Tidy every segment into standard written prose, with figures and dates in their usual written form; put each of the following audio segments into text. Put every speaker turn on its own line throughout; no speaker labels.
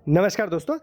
नमस्कार दोस्तों,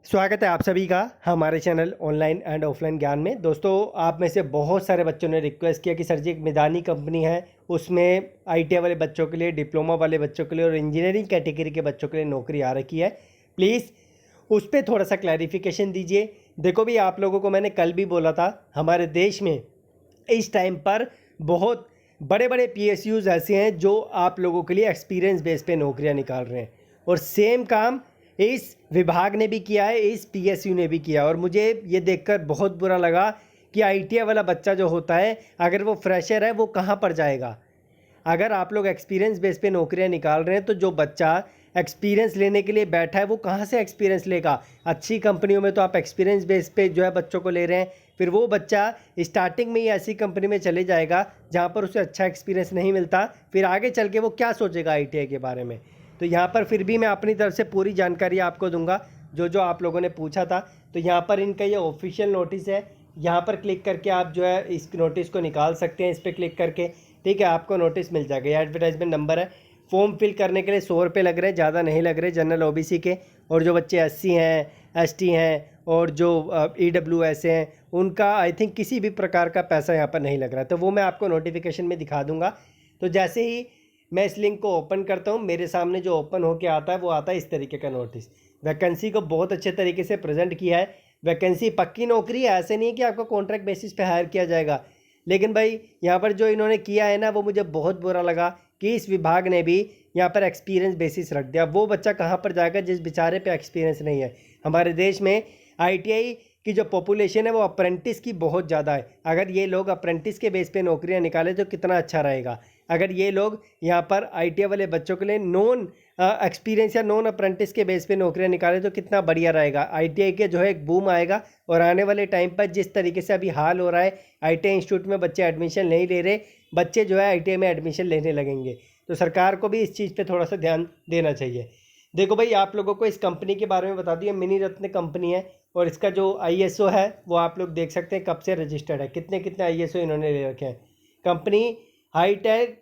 स्वागत है आप सभी का हमारे चैनल ऑनलाइन एंड ऑफलाइन ज्ञान में। दोस्तों, आप में से बहुत सारे बच्चों ने रिक्वेस्ट किया कि सर जी एक मैदानी कंपनी है, उसमें आईटीआई वाले बच्चों के लिए, डिप्लोमा वाले बच्चों के लिए और इंजीनियरिंग कैटेगरी के बच्चों के लिए नौकरी आ रखी है। प्लीज़ उस पर थोड़ा सा क्लैरिफिकेशन दीजिए। देखो भी, आप लोगों को मैंने कल भी बोला था, हमारे देश में इस टाइम पर बहुत बड़े बड़े पीएसयूज़ ऐसे हैं जो आप लोगों के लिए एक्सपीरियंस बेस पे नौकरियां निकाल रहे हैं, और सेम काम इस विभाग ने भी किया है, इस पीएसयू ने भी किया। और मुझे ये देखकर बहुत बुरा लगा कि आईटीआई वाला बच्चा जो होता है, अगर वो फ्रेशर है, वो कहाँ पर जाएगा। अगर आप लोग एक्सपीरियंस बेस पे नौकरियां निकाल रहे हैं, तो जो बच्चा एक्सपीरियंस लेने के लिए बैठा है, वो कहाँ से एक्सपीरियंस लेगा। अच्छी कंपनियों में तो आप एक्सपीरियंस बेस पे जो है बच्चों को ले रहे हैं, फिर वो बच्चा स्टार्टिंग में ही ऐसी कंपनी में चले जाएगा जहाँ पर उसे अच्छा एक्सपीरियंस नहीं मिलता, फिर आगे चल के वो क्या सोचेगा आईटीआई के बारे में। तो यहाँ पर फिर भी मैं अपनी तरफ से पूरी जानकारी आपको दूंगा, जो जो आप लोगों ने पूछा था। तो यहाँ पर इनका ये ऑफिशियल नोटिस है, यहाँ पर क्लिक करके आप जो है इस नोटिस को निकाल सकते हैं, इस पर क्लिक करके। ठीक है, आपको नोटिस मिल जाएगा। ये एडवर्टाइजमेंट नंबर है। फॉर्म फिल करने के लिए 100 रुपये लग रहे हैं, ज़्यादा नहीं लग रहे जनरल ओबीसी के। और जो बच्चे एससी हैं, एसटी हैं और जो ईडब्ल्यूएस हैं, उनका आई थिंक किसी भी प्रकार का पैसा यहाँ पर नहीं लग रहा है। तो वो मैं आपको नोटिफिकेशन में दिखा दूँगा। तो जैसे ही मैं इस लिंक को ओपन करता हूँ, मेरे सामने जो ओपन होके आता है वो आता है इस तरीके का नोटिस। वैकेंसी को बहुत अच्छे तरीके से प्रेजेंट किया है। वैकेंसी पक्की नौकरी है, ऐसे नहीं है कि आपको कॉन्ट्रैक्ट बेसिस पे हायर किया जाएगा। लेकिन भाई यहाँ पर जो इन्होंने किया है ना, वो मुझे बहुत बुरा लगा कि इस विभाग ने भी यहाँ पर एक्सपीरियंस बेसिस रख दिया। वो बच्चा कहाँ पर जाएगा जिस बेचारे पे एक्सपीरियंस नहीं है। हमारे देश में आईटीआई की जो पॉपुलेशन है वो अप्रेंटिस की बहुत ज़्यादा है। अगर ये लोग अप्रेंटिस के बेस पे नौकरियां निकालें तो कितना अच्छा रहेगा। अगर ये लोग यहाँ पर आईटीआई वाले बच्चों के लिए नॉन एक्सपीरियंस या नॉन अप्रेंटिस के बेस पे नौकरियां निकालें तो कितना बढ़िया रहेगा। आईटीआई के जो है एक बूम आएगा, और आने वाले टाइम पर जिस तरीके से अभी हाल हो रहा है, आईटीआई इंस्टीट्यूट में बच्चे एडमिशन नहीं ले रहे, बच्चे जो है आईटीआई में एडमिशन लेने लगेंगे। तो सरकार को भी इस चीज़ पर थोड़ा सा ध्यान देना चाहिए। देखो भाई, आप लोगों को इस कंपनी के बारे में बता दिया। मिनी रत्न कंपनी है, और इसका जो आईएसओ है वो आप लोग देख सकते हैं कब से रजिस्टर्ड है, कितने कितने आईएसओ इन्होंने ले रखे हैं। कंपनी हाईटेक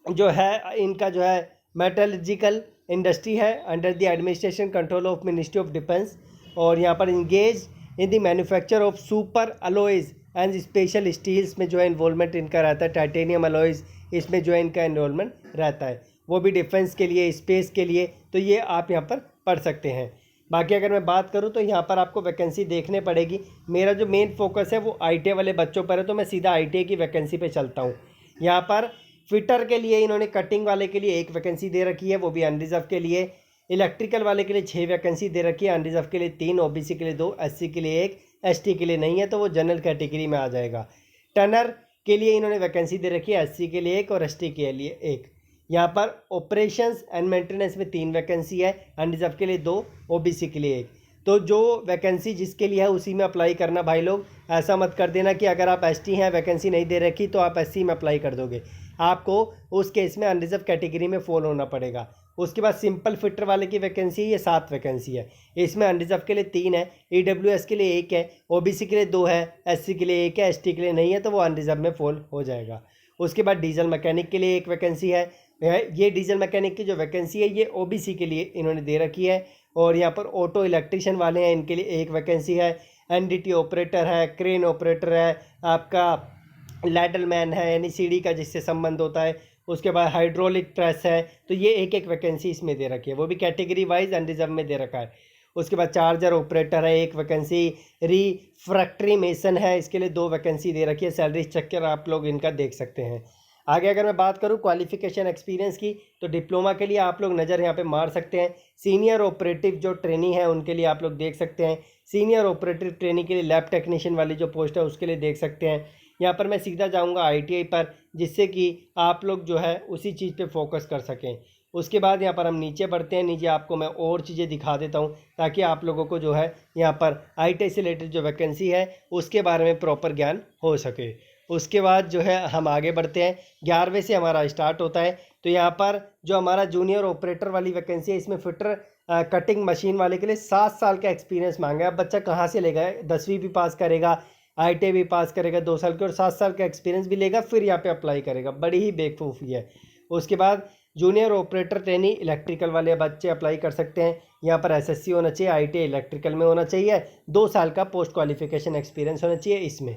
जो है, इनका जो है मेटलर्जिकल इंडस्ट्री है, under the administration control of ministry of defence. और यहाँ पर engage in the manufacture of super alloys and special steels में जो है इन्वॉल्वमेंट इनका रहता है। टाइटेनियम अलॉयज़, इसमें जो है इनका इन्वॉल्वमेंट रहता है, वो भी डिफेंस के लिए, स्पेस के लिए। तो ये आप यहाँ पर पढ़ सकते हैं। बाकी अगर मैं बात करूँ तो यहाँ पर आपको वैकेंसी देखने पड़ेगी। मेरा जो मेन फोकस है वो आईटीआई वाले बच्चों पर है, तो मैं सीधा आईटीआई की वैकेंसी पे चलता हूँ। यहाँ पर फिटर के लिए इन्होंने कटिंग वाले के लिए 1 वैकेंसी दे रखी है, वो भी अनरिजर्व के लिए। इलेक्ट्रिकल वाले के लिए 6 वैकेंसी दे रखी है, अनरिजर्व के लिए 3, ओबीसी के लिए 2, एससी के लिए 1, एसटी के लिए नहीं है, तो वो जनरल कैटेगरी में आ जाएगा। टनर के लिए इन्होंने वैकेंसी दे रखी है, एससी के लिए 1 और एसटी के लिए 1। यहाँ पर ऑपरेशंस एंड मेंटेनेंस में 3 वैकेंसी है, अनरिजर्व के लिए 2, ओबीसी के लिए 1। तो जो वैकेंसी जिसके लिए है उसी में अप्लाई करना भाई लोग। ऐसा मत कर देना कि अगर आप एसटी हैं, वैकेंसी नहीं दे रखी, तो आप एससी में अप्लाई कर दोगे। आपको उस केस में अनरिजर्व कैटेगरी में फॉल होना पड़ेगा। उसके बाद सिंपल फिटर वाले की वैकेंसी, ये 7 वैकेंसी है। इसमें अनरिजर्व के लिए 3 है, ईडब्ल्यूएस के लिए 1 है, ओबीसी के लिए 2 है, एससी के लिए 1 है, एसटी के लिए नहीं है, तो वो अनरिजर्व में फॉल हो जाएगा। उसके बाद डीजल मैकेनिक के लिए 1 वैकेंसी है। ये डीजल मैकेनिक की जो वैकेंसी है ये ओबीसी के लिए इन्होंने दे रखी है। और यहाँ पर ऑटो इलेक्ट्रिशियन वाले हैं, इनके लिए 1 वैकेंसी है। एनडीटी ऑपरेटर है, क्रेन ऑपरेटर है, आपका लैडल मैन है, यानी सीढ़ी का जिससे संबंध होता है। उसके बाद हाइड्रोलिक प्रेस है। तो ये 1 वैकेंसी इसमें दे रखी है, वो भी कैटेगरी वाइज अनरिजर्व में दे रखा है। उसके बाद चार्जर ऑपरेटर है, 1 वैकेंसी। रिफ्रैक्टरी मेसन है, इसके लिए 2 वैकेंसी दे रखी है। सैलरी स्ट्रक्चर आप लोग इनका देख सकते हैं। आगे अगर मैं बात करूं क्वालिफिकेशन एक्सपीरियंस की, तो डिप्लोमा के लिए आप लोग नज़र यहाँ पे मार सकते हैं। सीनियर ऑपरेटिव जो ट्रेनी है उनके लिए आप लोग देख सकते हैं। सीनियर ऑपरेटिव ट्रेनी के लिए लैब टेक्नीशियन वाली जो पोस्ट है उसके लिए देख सकते हैं। यहाँ पर मैं सीधा जाऊँगा आईटीआई पर, जिससे कि आप लोग जो है उसी चीज़ पर फोकस कर सकें। उसके बाद यहाँ पर हम नीचे बढ़ते हैं। नीचे आपको मैं और चीज़ें दिखा देता हूँ, ताकि आप लोगों को जो है यहाँ पर आईटीआई से रिलेटेड जो वैकेंसी है उसके बारे में प्रॉपर ज्ञान हो सके। उसके बाद जो है हम आगे बढ़ते हैं। 11वें से हमारा स्टार्ट होता है। तो यहाँ पर जो हमारा जूनियर ऑपरेटर वाली वैकेंसी है, इसमें फिटर कटिंग मशीन वाले के लिए 7 साल का एक्सपीरियंस मांगा है। अब बच्चा कहाँ से लेगा, 10वीं भी पास करेगा, आईटीआई भी पास करेगा 2 साल के, और 7 साल का एक्सपीरियंस भी लेगा, फिर यहाँ पे अप्लाई करेगा। बड़ी ही बेवकूफ़ी है। उसके बाद जूनियर ऑपरेटर ट्रेनी इलेक्ट्रिकल वाले बच्चे अप्लाई कर सकते हैं। यहाँ पर एसएससी होना चाहिए, आईटीआई इलेक्ट्रिकल में होना चाहिए, 2 साल का पोस्ट क्वालिफिकेशन एक्सपीरियंस होना चाहिए इसमें।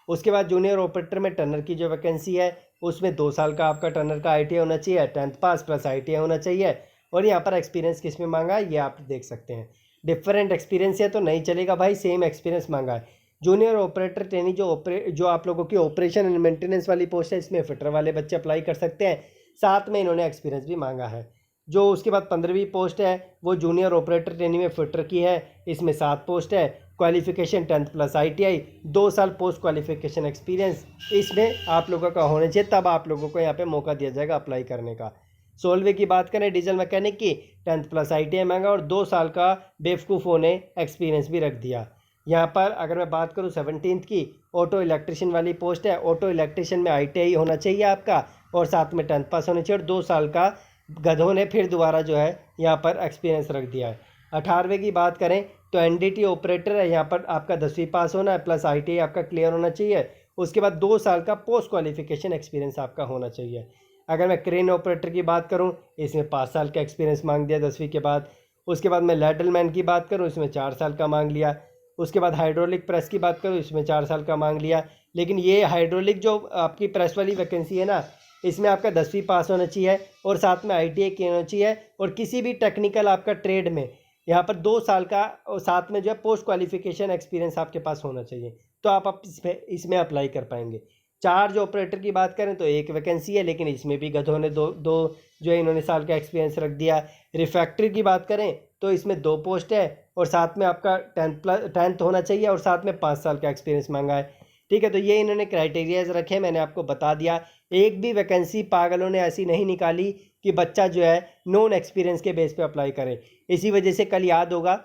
उसके बाद जूनियर ऑपरेटर में टर्नर की जो वैकेंसी है उसमें 2 साल का आपका टर्नर का आईटीआई होना चाहिए, 10th पास प्लस आईटीआई होना चाहिए। और यहाँ पर एक्सपीरियंस किस में मांगा है ये आप देख सकते हैं। डिफरेंट एक्सपीरियंस है तो नहीं चलेगा भाई, सेम एक्सपीरियंस मांगा है। जूनियर ऑपरेटर ट्रेनी जो आप लोगों की ऑपरेशन एंड मेंटेनेंस वाली पोस्ट है इसमें फिटर वाले बच्चे अप्लाई कर सकते हैं, साथ में इन्होंने एक्सपीरियंस भी मांगा है। जो उसके बाद 15वीं पोस्ट है वो जूनियर ऑपरेटर ट्रेनी में फिटर की है, इसमें 7 पोस्ट है। क्वालिफिकेशन 10th प्लस आईटीआई, 2 साल पोस्ट क्वालिफिकेशन एक्सपीरियंस इसमें आप लोगों का होना चाहिए, तब आप लोगों को यहाँ पे मौका दिया जाएगा अप्लाई करने का। 16वीं की बात करें डीजल मैकेनिक की, 10th प्लस आईटीआई मांगा और 2 साल का बेवकूफ़ होने एक्सपीरियंस भी रख दिया। यहाँ पर अगर मैं बात करूँ 17th की, ऑटो इलेक्ट्रिशियन वाली पोस्ट है। ऑटो इलेक्ट्रिशियन में आईटीआई होना चाहिए आपका और साथ में 10th पास होना चाहिए और 2 साल का गधों ने फिर दोबारा जो है यहाँ पर एक्सपीरियंस रख दिया है। 18वें की बात करें तो एनडीटी ऑपरेटर है, यहाँ पर आपका 10वीं पास होना है प्लस आईटीआई आपका क्लियर होना चाहिए। उसके बाद 2 साल का पोस्ट क्वालिफिकेशन एक्सपीरियंस आपका होना चाहिए। अगर मैं क्रेन ऑपरेटर की बात करूँ इसमें 5 साल का एक्सपीरियंस मांग दिया 10वीं के बाद। उसके बाद मैं लैडलमैन की बात करूँ इसमें 4 साल का मांग लिया। उसके बाद हाइड्रोलिक प्रेस की बात करूँ इसमें 4 साल का मांग लिया। लेकिन ये हाइड्रोलिक जो आपकी प्रेस वाली वैकेंसी है ना, इसमें आपका 10वीं पास होना चाहिए और साथ में आईटीआई की होना चाहिए और किसी भी टेक्निकल आपका ट्रेड में यहाँ पर 2 साल का और साथ में जो है पोस्ट क्वालिफिकेशन एक्सपीरियंस आपके पास होना चाहिए, तो आप इसमें अप्लाई कर पाएंगे। चार्ज ऑपरेटर की बात करें तो 1 वैकेंसी है, लेकिन इसमें भी गधों ने दो जो है इन्होंने साल का एक्सपीरियंस रख दिया। रिफैक्ट्री की बात करें तो इसमें 2 पोस्ट है और साथ में आपका 10th होना चाहिए और साथ में 5 साल का एक्सपीरियंस मांगा है। ठीक है, तो ये इन्होंने क्राइटेरियाज रखे हैं, मैंने आपको बता दिया। एक भी वैकेंसी पागलों ने ऐसी नहीं निकाली कि बच्चा जो है नॉन एक्सपीरियंस के बेस पे अप्लाई करे। इसी वजह से कल याद होगा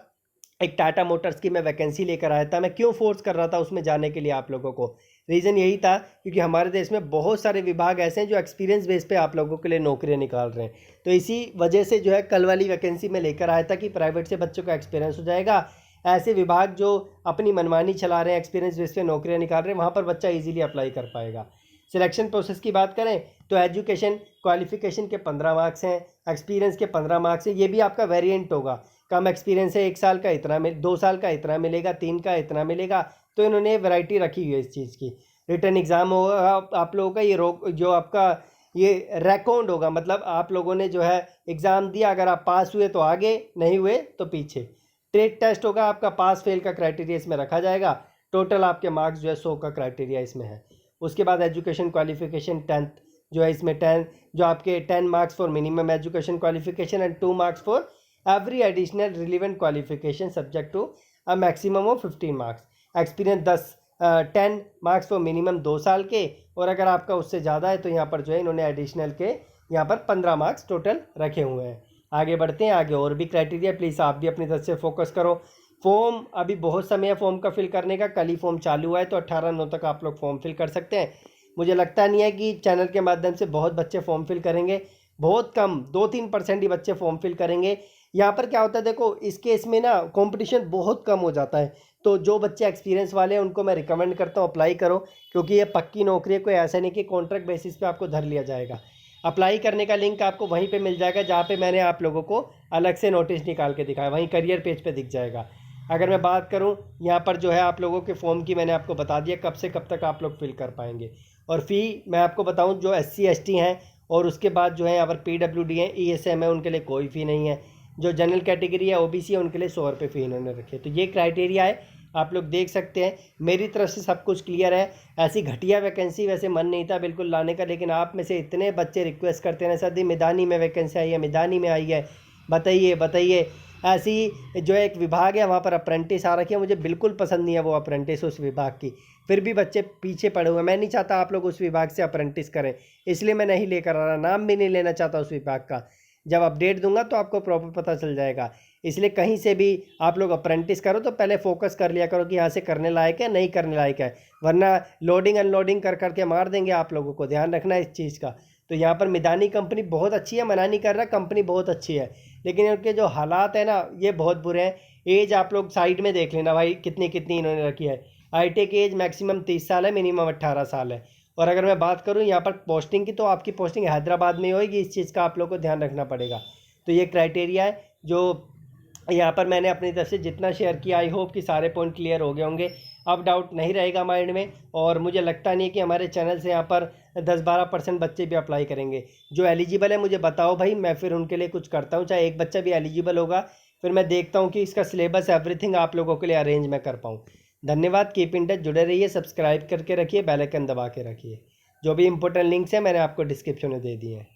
एक टाटा मोटर्स की मैं वैकेंसी लेकर आया था, मैं क्यों फोर्स कर रहा था उसमें जाने के लिए आप लोगों को। रीज़न यही था क्योंकि हमारे देश में बहुत सारे विभाग ऐसे हैं जो एक्सपीरियंस बेस पे आप लोगों के लिए नौकरियां निकाल रहे हैं। तो इसी वजह से जो है कल वाली वैकेंसी में लेकर आया था कि प्राइवेट से बच्चों का एक्सपीरियंस हो जाएगा। ऐसे विभाग जो अपनी मनमानी चला रहे हैं, एक्सपीरियंस बेस पे नौकरियां निकाल रहे हैं, वहाँ पर बच्चा ईजिली अप्लाई कर पाएगा। सिलेक्शन प्रोसेस की बात करें तो एजुकेशन क्वालिफिकेशन के 15 मार्क्स हैं, एक्सपीरियंस के 15 मार्क्स हैं। ये भी आपका वेरिएंट होगा, कम एक्सपीरियंस है 1 साल का इतना 2 साल का इतना मिलेगा, 3 का इतना मिलेगा। तो इन्होंने वैरायटी रखी हुई है इस चीज़ की। रिटर्न एग्ज़ाम होगा आप लोगों का, ये जो आपका ये रेकॉर्ड होगा, मतलब आप लोगों ने जो है एग्ज़ाम दिया, अगर आप पास हुए तो आगे, नहीं हुए तो पीछे। ट्रेड टेस्ट होगा आपका, पास फेल का क्राइटेरिया इसमें रखा जाएगा। टोटल आपके मार्क्स जो है 100 का क्राइटेरिया इसमें है। उसके बाद एजुकेशन क्वालिफिकेशन 10th जो है इसमें 10 जो आपके 10 marks for minimum education qualification and 2 marks for every additional relevant qualification subject to a maximum of 15 marks. Experience 10 marks for minimum 2 साल के, और अगर आपका उससे ज़्यादा है तो यहाँ पर जो है इन्होंने एडिशनल के यहाँ पर 15 मार्क्स टोटल रखे हुए हैं। आगे बढ़ते हैं, आगे और भी क्राइटेरिया, प्लीज़ आप भी अपनी तरफ से फोकस करो। फॉर्म अभी बहुत समय है फॉर्म का फिल करने का, कल ही फॉर्म चालू हुआ है, तो 18/9 तक आप लोग फॉर्म फिल कर सकते हैं। मुझे लगता नहीं है कि चैनल के माध्यम से बहुत बच्चे फॉर्म फिल करेंगे, बहुत कम 2-3% ही बच्चे फॉर्म फिल करेंगे। यहाँ पर क्या होता है देखो, इस केस में ना कंपटीशन बहुत कम हो जाता है, तो जो बच्चे एक्सपीरियंस वाले हैं उनको मैं रिकमेंड करता हूँ अप्लाई करो, क्योंकि ये पक्की नौकरी है, कोई ऐसा नहीं कि कॉन्ट्रैक्ट बेसिस पे आपको धर लिया जाएगा। अप्लाई करने का लिंक आपको वहीं पे मिल जाएगा जहाँ पे मैंने आप लोगों को अलग से नोटिस निकाल के दिखाया, वहीं करियर पेज पे दिख जाएगा। अगर मैं बात करूँ यहाँ पर जो है आप लोगों के फॉर्म की, मैंने आपको बता दिया कब से कब तक आप लोग फिल कर पाएंगे। और फ़ी मैं आपको बताऊँ, जो SC ST हैं और उसके बाद जो है यहाँ पर PWD हैं, ESM है, उनके लिए कोई फ़ी नहीं है। जो जनरल कैटेगरी है OBC है, उनके लिए 100 रुपये फ़ी इन्होंने रखे। तो ये क्राइटेरिया है, आप लोग देख सकते हैं। मेरी तरफ से सब कुछ क्लियर है। ऐसी घटिया वैकेंसी वैसे मन नहीं था बिल्कुल लाने का, लेकिन आप में से इतने बच्चे रिक्वेस्ट करते हैं, सर दी मिदानी में वैकेंसी आई है, मिदानी में आई है, बताइए बताइए। ऐसी जो एक विभाग है वहाँ पर अप्रेंटिस आ रखी है, मुझे बिल्कुल पसंद नहीं है वो अप्रेंटिस उस विभाग की, फिर भी बच्चे पीछे पड़े हुए हैं। मैं नहीं चाहता आप लोग उस विभाग से अप्रेंटिस करें, इसलिए मैं नहीं लेकर आ रहा, नाम भी नहीं लेना चाहता उस विभाग का। जब अपडेट दूंगा तो आपको प्रॉपर पता चल जाएगा। इसलिए कहीं से भी आप लोग अप्रेंटिस करो तो पहले फोकस कर लिया करो कि यहाँ से करने लायक है नहीं करने लायक है, वरना लोडिंग अनलोडिंग कर करके मार देंगे आप लोगों को। ध्यान रखना इस चीज़ का। तो यहाँ पर मिदानी कंपनी बहुत अच्छी है, मना नहीं कर रहा, कंपनी बहुत अच्छी है, लेकिन उनके जो हालात है ना ये बहुत बुरे हैं। एज आप लोग साइड में देख लेना भाई, कितनी कितनी इन्होंने रखी है। ITI की एज मैक्सिमम 30 साल है, मिनिमम 18 साल है। और अगर मैं बात करूँ यहाँ पर पोस्टिंग की, तो आपकी पोस्टिंग हैदराबाद में होगी। इस चीज़ का आप लोग को ध्यान रखना पड़ेगा। तो ये क्राइटेरिया है जो यहाँ पर मैंने अपनी तरफ से जितना शेयर किया। आई होप कि सारे पॉइंट क्लियर हो गए होंगे, अब डाउट नहीं रहेगा माइंड में। और मुझे लगता नहीं कि हमारे चैनल से यहाँ पर 10-12% बच्चे भी अप्लाई करेंगे। जो एलिजिबल है मुझे बताओ भाई, मैं फिर उनके लिए कुछ करता हूँ। चाहे एक बच्चा भी एलिजिबल होगा, फिर मैं देखता हूँ कि इसका सिलेबस एवरीथिंग आप लोगों के लिए अरेंज मैं कर पाऊँ। धन्यवाद। कीप इन टच, जुड़े रहिए, सब्सक्राइब करके रखिए, बेल आइकन दबा के रखिए। जो भी इंपॉर्टेंट लिंक्स हैं मैंने आपको डिस्क्रिप्शन में दे दिए हैं।